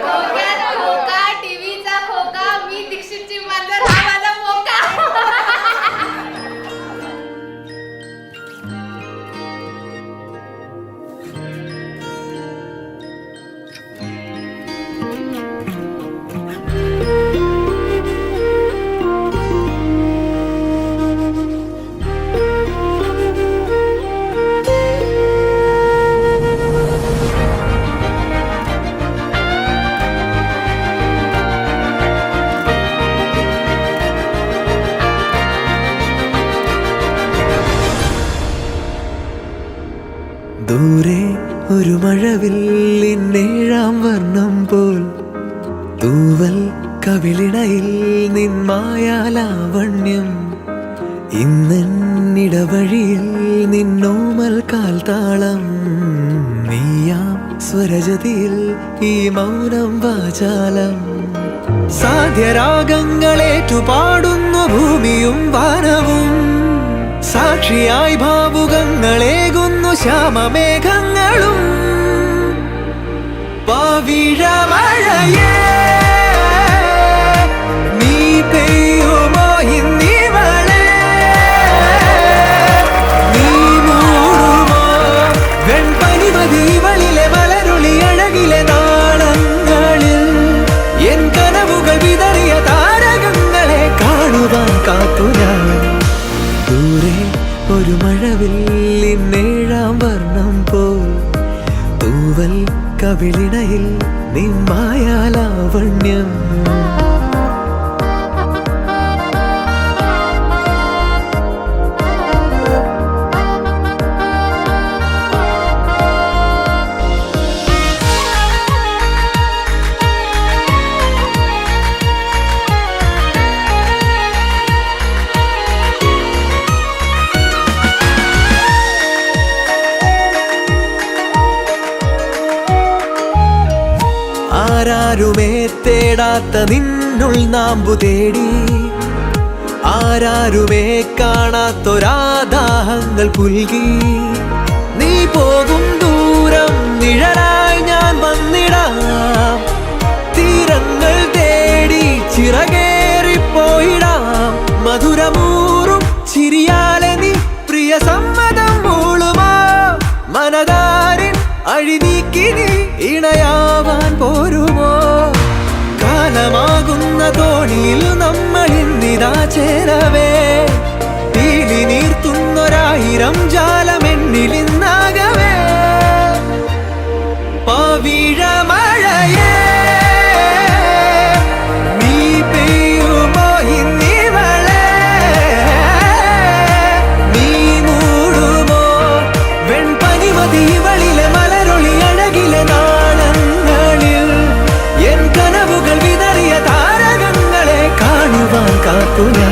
खोक्यात खोका, टीव्हीचा खोका, मी दीक्षितची मांजर, हा माझा मोका. ദൂരെ ഒരു മഴവില്ലിന്നേഴാം വർണ്ണം പോൽ തൂവൽ കവിളിണയിൽ നിന്മായാലാവണ്യം ഇന്നിടവഴിയിൽ നിന്നോമൽ കാൽത്താളം നീയാം സ്വരജതിയിൽ ഈ മൗനം വാചാലം സാധ്യരാഗങ്ങളേറ്റുപാടുന്നു ഭൂമിയും വാനവും സാക്ഷിയായി ഭാവുകങ്ങളേകുന്നു ശ്യാമമേഘങ്ങളും പവിഴമഴയേ നീ പെയ്യുമോ ഇന്നിവളെ നീ മൂടുമോ വെൺപനിമതിവളിലെ മലരുളി അഴകിലെ നാളങ്ങളിൽ എൻ കനവുകൾ വിതറിയ താരകങ്ങളെ കാണുവാൻ കാത്തു ഞാൻ ദൂരെ ഒരു മഴവില്ലിന്നേഴാം വർണ്ണം പോൽ തൂവൽ കവിളിണയിൽ നിന്മായാലാവണ്യം ആരാരുമേ തേടാത്ത നിന്നുൾ നാമ്പു തേടി ആരാരുമേ കാണാത്തൊരാദാഹങ്ങൾ പുൽകി നീ പോകും ദൂരം നിഴലായി ഞാൻ വന്നിടാം തീരങ്ങൾ തേടി ചിറകേറിപ്പോയിടാം മധുരമൂറും ചിരിയാലെ നീ പ്രിയ സമ്മതം മൂളുമാ മനതാരിൻ അഴിനീക്കി നീ ഇണയാവാൻ പോരുമോ കാലമാകുന്ന തോണിയിൽ നമ്മൾ ഇന്നിതാ ചേരവേ തീലി നീർത്തുന്നൊരായിരം ജാലമെന്നിലിന്നാകവേ പവിഴമഴയേ നീ പെയ്യുമോ ഇന്നിവളെ നീ മൂടുമോ വെൺപനിമതിവളിലെ മലരൊളി അഴകിലെ നാളങ്ങളിൽ എൻ കനവുകൾ വിതറിയ താരകങ്ങളെ കാണുവാൻ കാത്തു ഞാൻ